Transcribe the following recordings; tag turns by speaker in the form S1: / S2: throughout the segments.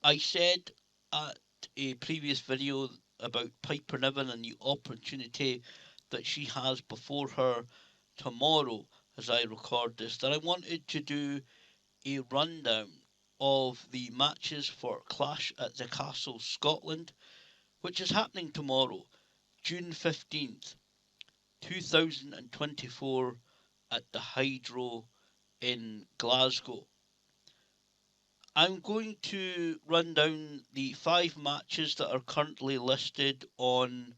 S1: I said at a previous video about Piper Niven and the opportunity that she has before her tomorrow as I record this, that I wanted to do a rundown of the matches for Clash at the Castle Scotland, which is happening tomorrow, June 15th, 2024, at the Hydro in Glasgow. I'm going to run down the 5 matches that are currently listed on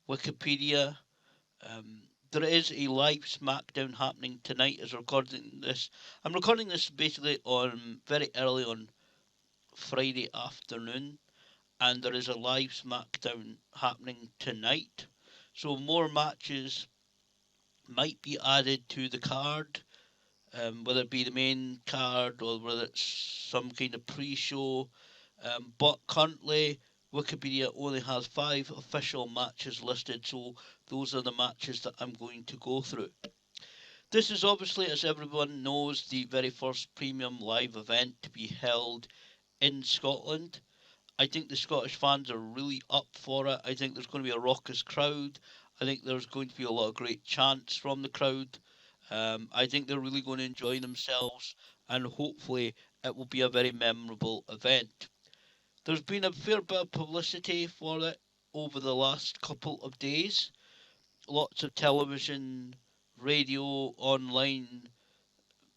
S1: Wikipedia. There is a live SmackDown happening tonight as recording this. I'm recording this basically on very early on Friday afternoon, and there is a live SmackDown happening tonight. So more matches might be added to the card, whether it be the main card or whether it's some kind of pre-show. But currently, Wikipedia only has 5 official matches listed, so those are the matches that I'm going to go through. This is obviously, as everyone knows, the very first premium live event to be held in Scotland. I think the Scottish fans are really up for it. I think there's going to be a raucous crowd. I think there's going to be a lot of great chants from the crowd. I think they're really going to enjoy themselves, and hopefully it will be a very memorable event. There's been a fair bit of publicity for it over the last couple of days. Lots of television, radio, online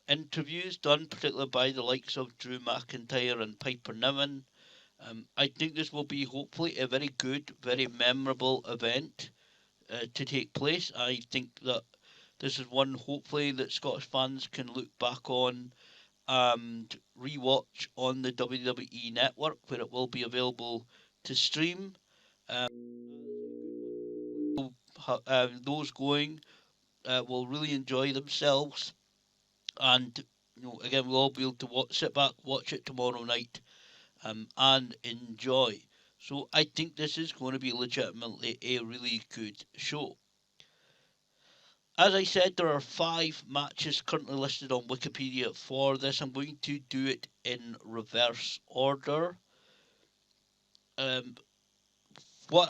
S1: interviews done, particularly by the likes of Drew McIntyre and Piper Niven. I think this will be hopefully a very good, very memorable event to take place. I think that this is one hopefully that Scottish fans can look back on and rewatch on the WWE network where it will be available to stream. Those going will really enjoy themselves, and again we'll all be able to sit back, watch it tomorrow night, and enjoy. So I think this is going to be legitimately a really good show. As I said, there are 5 matches currently listed on Wikipedia for this. I'm going to do it in reverse order. Um, what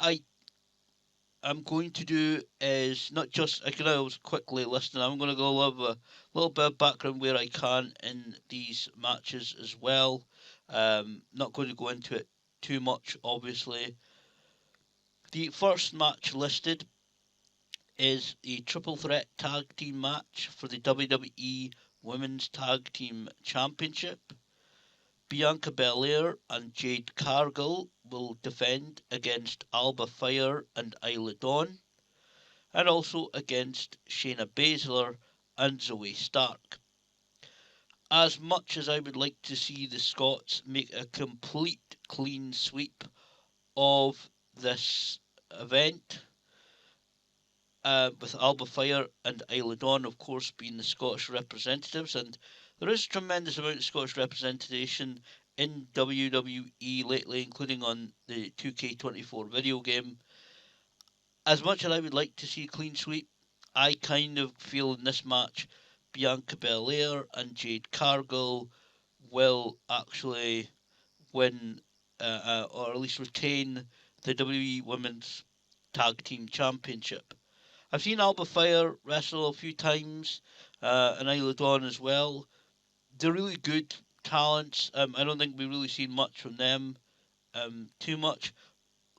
S1: I'm going to do is not just, I was quickly listening, I'm going to go a little bit of background where I can in these matches as well. Not going to go into it too much, obviously. The first match listed is a triple threat tag team match for the WWE Women's Tag Team Championship. Bianca Belair and Jade Cargill will defend against Alba Fire and Isla Dawn, and also against Shayna Baszler and Zoe Stark. As much as I would like to see the Scots make a complete clean sweep of this event, with Alba Fire and Isla Dawn, of course, being the Scottish representatives, and there is a tremendous amount of Scottish representation in WWE lately, including on the 2K24 video game. As much as I would like to see a clean sweep, I kind of feel in this match Bianca Belair and Jade Cargill will actually win, or at least retain, the WWE Women's Tag Team Championship. I've seen Alba Fire wrestle a few times, and Isla Dawn as well. They're really good talents. I don't think we've really seen much from them too much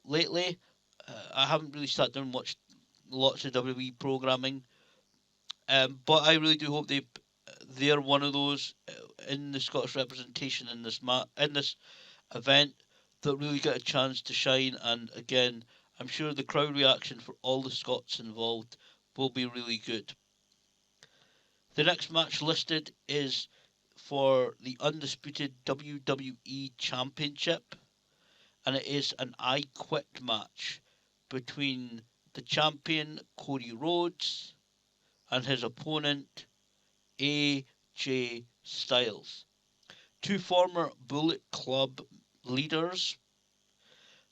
S1: lately. I haven't really sat down and watched lots of WWE programming, but I really do hope they're one of those in the Scottish representation in this event that really get a chance to shine. And again, I'm sure the crowd reaction for all the Scots involved will be really good. The next match listed is for the undisputed WWE Championship, and it is an I Quit match between the champion Cody Rhodes and his opponent AJ Styles. Two former Bullet Club leaders.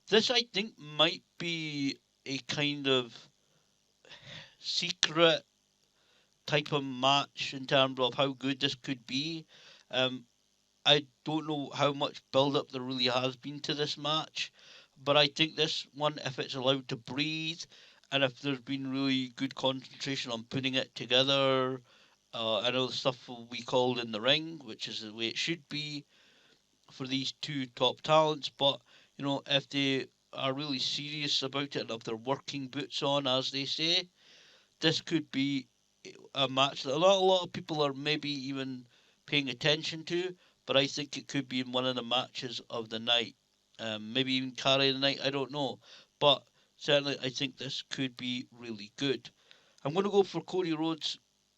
S1: This, I think, might be a kind of secret type of match in terms of how good this could be. Um, I don't know how much build up there really has been to this match, but I think this one, if it's allowed to breathe, and if there's been really good concentration on putting it together, I know the stuff will be called in the ring, which is the way it should be for these two top talents. But if they are really serious about it and if they're working boots on, as they say, this could be a match that a lot of people are maybe even paying attention to, but I think it could be in one of the matches of the night. Maybe even carry the night, I don't know. But certainly, I think this could be really good. I'm going to go for Cody Rhodes'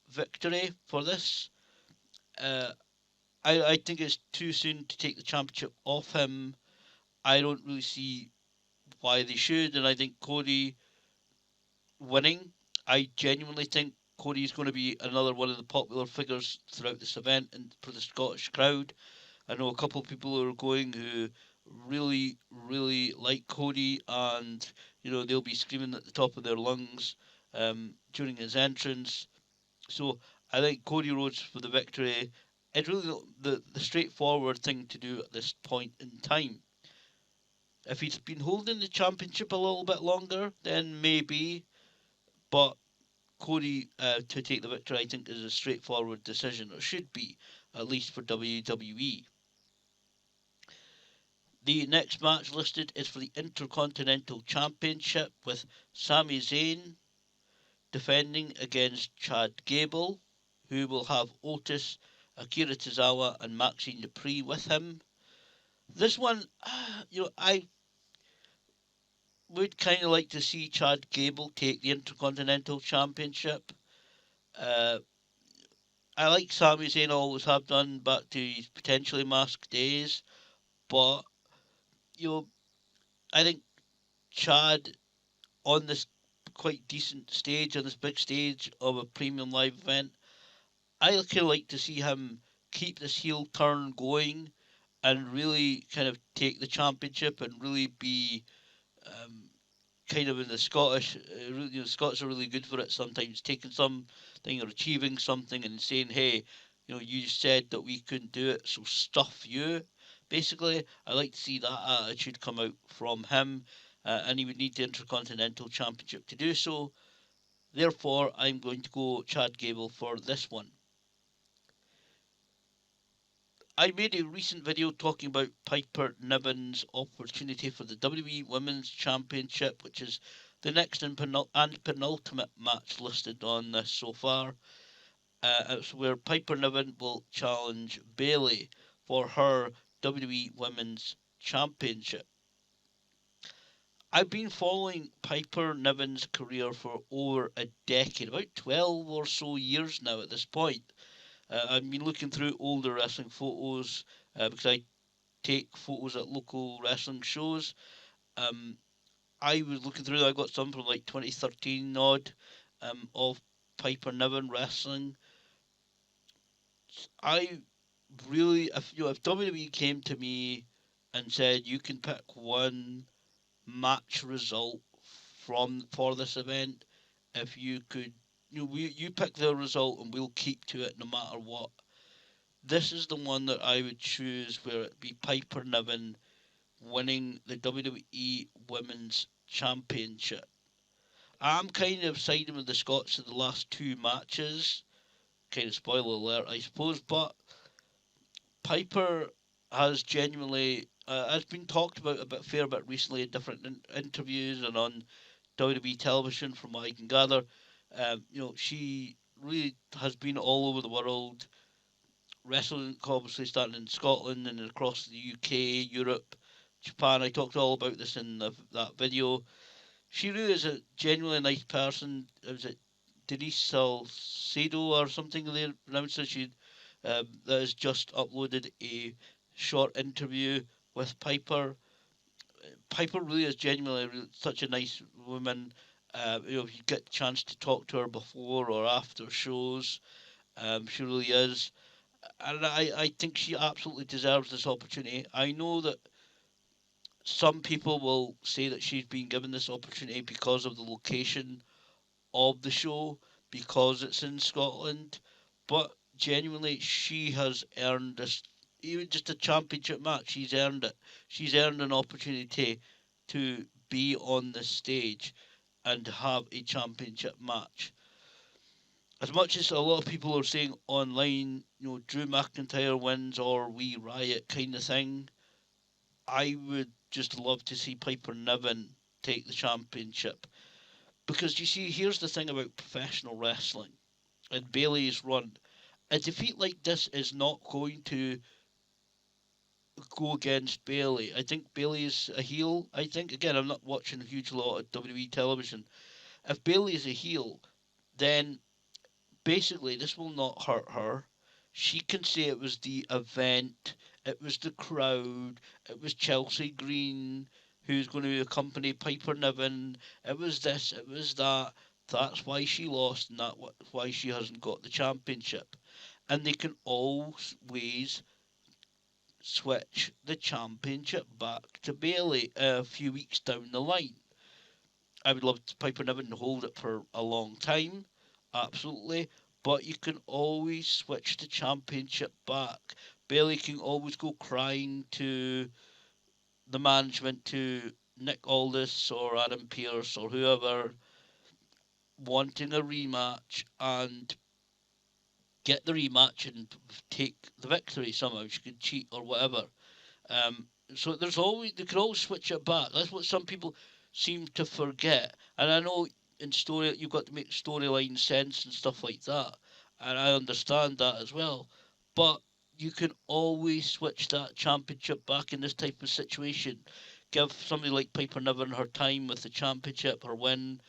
S1: victory for this. Uh, I think it's too soon to take the championship off him. I don't really see why they should, and I think Cody winning. I genuinely think Cody is going to be another one of the popular figures throughout this event and for the Scottish crowd. I know a couple of people who are going who really, really like Cody, and they'll be screaming at the top of their lungs during his entrance. So I think Cody Rhodes for the victory. It's really the straightforward thing to do at this point in time. If he's been holding the championship a little bit longer, then maybe. But Cody to take the victory, I think, is a straightforward decision, or should be, at least for WWE. The next match listed is for the Intercontinental Championship with Sami Zayn defending against Chad Gable, who will have Otis, Akira Tozawa, and Maxine Dupree with him. This one, I would kind of like to see Chad Gable take the Intercontinental Championship. Uh, I like Sami Zayn, always have done back to his potentially masked days, but you know, I think Chad on this quite decent stage, on this big stage of a premium live event, I kind of like to see him keep this heel turn going and really kind of take the championship and really be um, kind of in the Scottish. Scots are really good for it sometimes, taking something or achieving something and saying, "Hey, you said that we couldn't do it, so stuff you." Basically, I like to see that attitude come out from him, and he would need the Intercontinental Championship to do so. Therefore, I'm going to go Chad Gable for this one. I made a recent video talking about Piper Niven's opportunity for the WWE Women's Championship, which is the next and penultimate match listed on this so far. It's where Piper Niven will challenge Bayley for her WWE Women's Championship. I've been following Piper Niven's career for over a decade, about 12 or so years now at this point. I've been looking through older wrestling photos because I take photos at local wrestling shows. Um, I was looking through. I got some from like 2013 odd of Piper Niven wrestling. I really, if WWE came to me and said you can pick one match result from for this event, if you could, you pick the result and we'll keep to it no matter what. This is the one that I would choose, where it be Piper Niven winning the WWE Women's Championship. I'm kind of siding with the Scots in the last two matches. Kind of spoiler alert, I suppose, but Piper has genuinely, has been talked about a fair bit recently in different interviews and on WWE television, from what I can gather. She really has been all over the world, wrestling, obviously starting in Scotland and across the UK, Europe, Japan. I talked all about this in that video. She really is a genuinely nice person. Was it Denise Salcedo or something they pronounced it? She that has just uploaded a short interview with Piper. Piper really is genuinely such a nice woman. If you get a chance to talk to her before or after shows, she really is. And I think she absolutely deserves this opportunity. I know that some people will say that she's been given this opportunity because of the location of the show, because it's in Scotland, but genuinely she has earned this even just a championship match. She's earned it. She's earned an opportunity to be on the stage and have a championship match. As much as a lot of people are saying online, Drew McIntyre wins or we riot kind of thing, I would just love to see Piper Niven take the championship. Because you see, here's the thing about professional wrestling and Bailey's run. A defeat like this is not going to go against Bailey. I think Bailey is a heel. I think, again, I'm not watching a huge lot of WWE television. If Bailey is a heel, then basically this will not hurt her. She can say it was the event, it was the crowd, it was Chelsea Green who's going to accompany Piper Niven, it was this, it was that. That's why she lost, and that's why she hasn't got the championship. And they can always switch the championship back to Bailey a few weeks down the line. I would love Piper Niven to hold it for a long time, absolutely. But you can always switch the championship back. Bailey can always go crying to the management, to Nick Aldis or Adam Pearce or whoever, wanting a rematch and get the rematch and take the victory somehow. She could cheat or whatever. Um, so there's always they can always switch it back. That's what some people seem to forget. And I know in story you've got to make storyline sense and stuff like that, and I understand that as well. But you can always switch that championship back in this type of situation. Give somebody like Piper Niven her time with the championship, her win.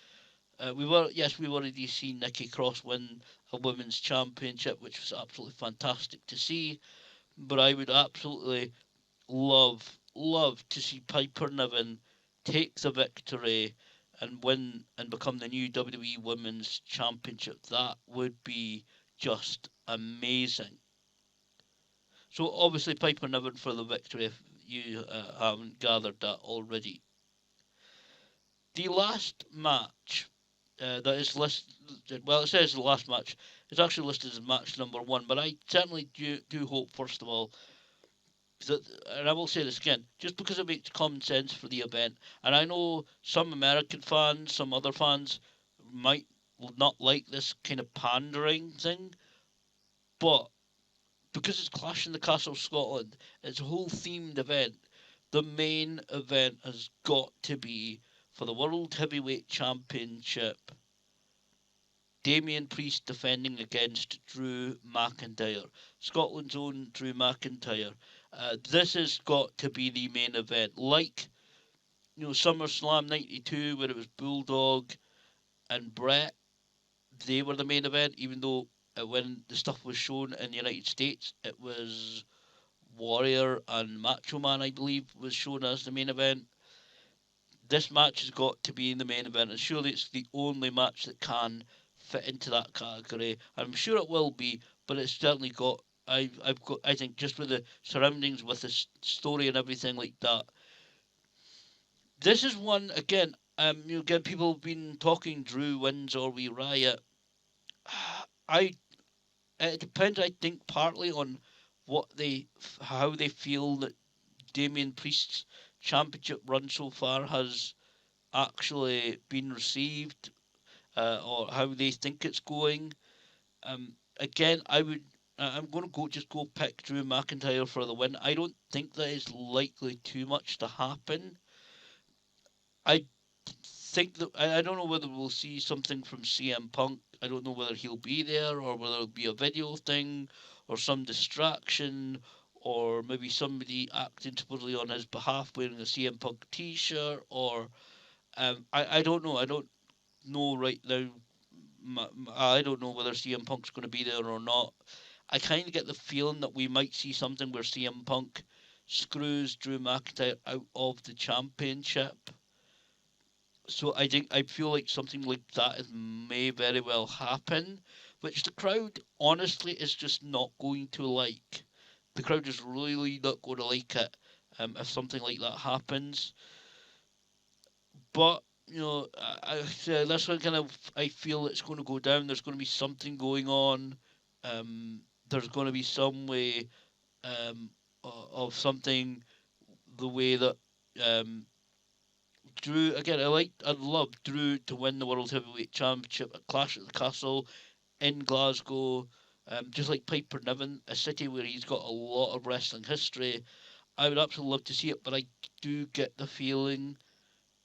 S1: We've already seen Nikki Cross win a women's championship, which was absolutely fantastic to see. But I would absolutely love to see Piper Niven take the victory and win and become the new WWE Women's Championship. That would be just amazing. So obviously Piper Niven for the victory if you haven't gathered that already. The last match that is listed, well, it says the last match. It's actually listed as match number one, but I certainly do hope, first of all, that, and I will say this again, just because it makes common sense for the event, and I know some American fans, some other fans might not like this kind of pandering thing, but because it's Clash in the Castle of Scotland, it's a whole themed event. The main event has got to be for the World Heavyweight Championship. Damien Priest defending against Drew McIntyre, Scotland's own Drew McIntyre. This has got to be the main event, like SummerSlam '92, where it was Bulldog and Brett. They were the main event, even though when the stuff was shown in the United States, it was Warrior and Macho Man, I believe, was shown as the main event. This match has got to be in the main event, and surely it's the only match that can fit into that category. I'm sure it will be, but it's certainly got. I've got. I think just with the surroundings, with the story and everything like that. This is one again. Again, people have been talking Drew wins or we riot. I. It depends. I think partly on how they feel that Damien Priest's championship run so far has actually been received, or how they think it's going. Again, I'm going to go pick Drew McIntyre for the win. I don't think that is likely too much to happen. I think that I don't know whether we'll see something from CM Punk. I don't know whether he'll be there or whether it'll be a video thing or some distraction or maybe somebody acting supposedly on his behalf wearing a CM Punk T-shirt or I don't know. I don't know right now. I don't know whether CM Punk's going to be there or not. I kind of get the feeling that we might see something where CM Punk screws Drew McIntyre out of the championship. So I feel like something like that may very well happen, which the crowd honestly is just not going to like. The crowd is really not going to like it if something like that happens. But that's what kind of I feel it's going to go down. There's going to be something going on. There's going to be some way. of something the way that um, Drew again. I love Drew to win the World Heavyweight Championship at Clash at the Castle in Glasgow. Just like Piper Niven, a city where he's got a lot of wrestling history. I would absolutely love to see it, but I do get the feeling,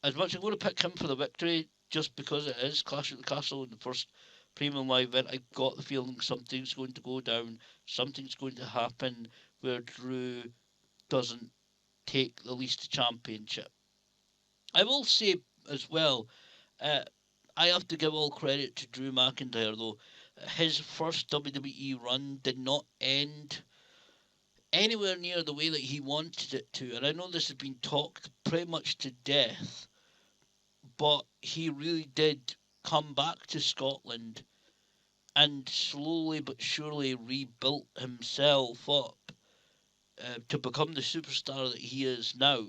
S1: as much as I'm going to pick him for the victory, just because it is Clash at the Castle in the first premium live event, I've got the feeling something's going to go down, something's going to happen where Drew doesn't take the least championship. I will say as well, uh, I have to give all credit to Drew McIntyre though. His first WWE run did not end anywhere near the way that he wanted it to, and I know this has been talked pretty much to death, but he really did come back to Scotland and slowly but surely rebuilt himself up to become the superstar that he is now.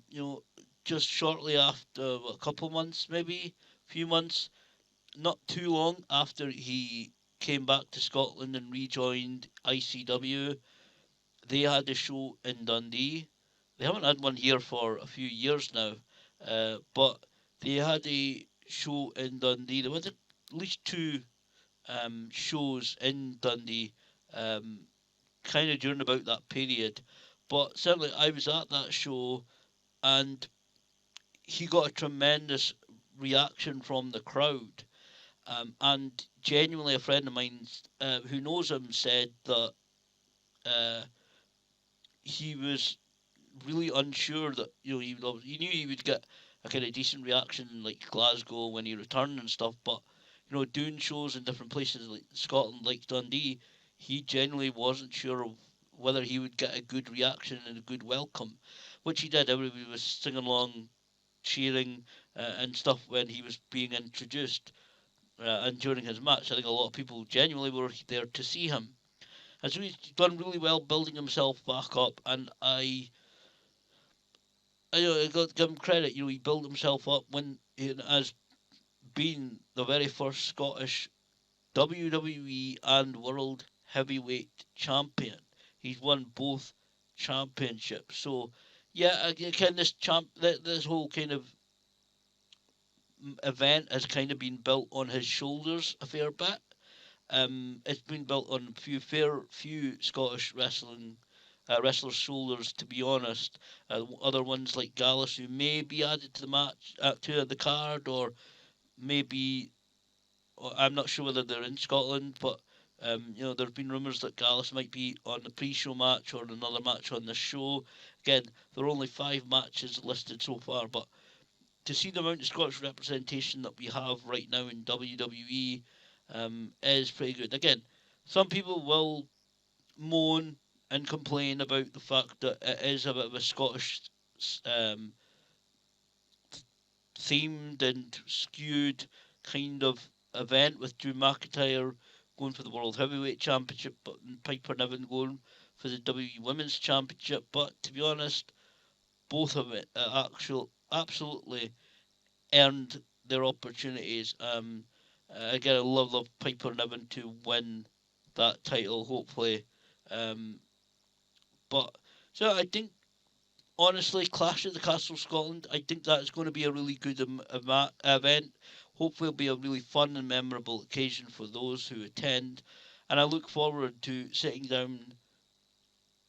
S1: You know, just shortly after a couple months, maybe a few months, not too long after he came back to Scotland and rejoined ICW, they had a show in Dundee. They haven't had one here for a few years now, but they had a show in Dundee. There was at least two shows in Dundee, um, kind of during about that period. But certainly, I was at that show, and he got a tremendous reaction from the crowd. And genuinely, a friend of mine who knows him said that uh, he was really unsure that he knew he would get a kind of decent reaction in like Glasgow when he returned and stuff, but doing shows in different places like Scotland, like Dundee, he genuinely wasn't sure of whether he would get a good reaction and a good welcome, which he did. Everybody was singing along, cheering, and stuff when he was being introduced. And during his match, I think a lot of people genuinely were there to see him. And so he's done really well building himself back up, and I got to give him credit. He built himself up as being the very first Scottish WWE and World Heavyweight Champion. He's won both championships. So, yeah, again, this whole kind of event has kind of been built on his shoulders a fair bit. It's been built on few Scottish wrestlers' shoulders, to be honest. Other ones like Gallus, who may be added to the match to the card, or maybe I'm not sure whether they're in Scotland, but there have been rumours that Gallus might be on the pre-show match or another match on the show. Again, there are only 5 matches listed so far, but to see the amount of Scottish representation that we have right now in WWE is pretty good. Again, some people will moan and complain about the fact that it is a bit of a Scottish um, themed and skewed kind of event with Drew McIntyre going for the World Heavyweight Championship, but Piper Niven going for the WWE Women's Championship. But to be honest, both of it absolutely earned their opportunities. Again, I love Piper Niven to win that title, hopefully. Um, but so I think honestly, Clash at the Castle Scotland, I think that is going to be a really good event. Hopefully, it'll be a really fun and memorable occasion for those who attend. And I look forward to sitting down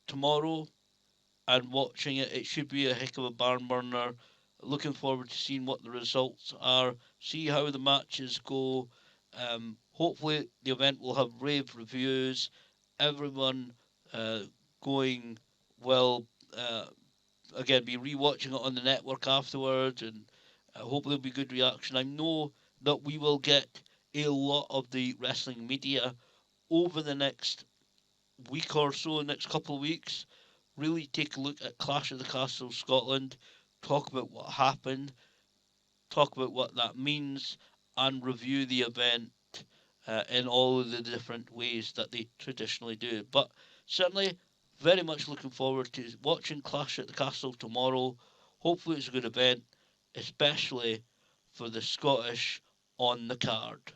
S1: tomorrow and watching it. It should be a heck of a barn burner. Looking forward to seeing what the results are, see how the matches go. Hopefully, the event will have rave reviews. Everyone going well. Again, be rewatching it on the network afterwards, and hopefully, there'll be good reaction. I know that we will get a lot of the wrestling media over the next week or so, next couple of weeks, really take a look at Clash of the Castle Scotland, talk about what happened, talk about what that means, and review the event in all of the different ways that they traditionally do. But certainly, very much looking forward to watching Clash at the Castle tomorrow. Hopefully, it's a good event, especially for the Scottish on the card.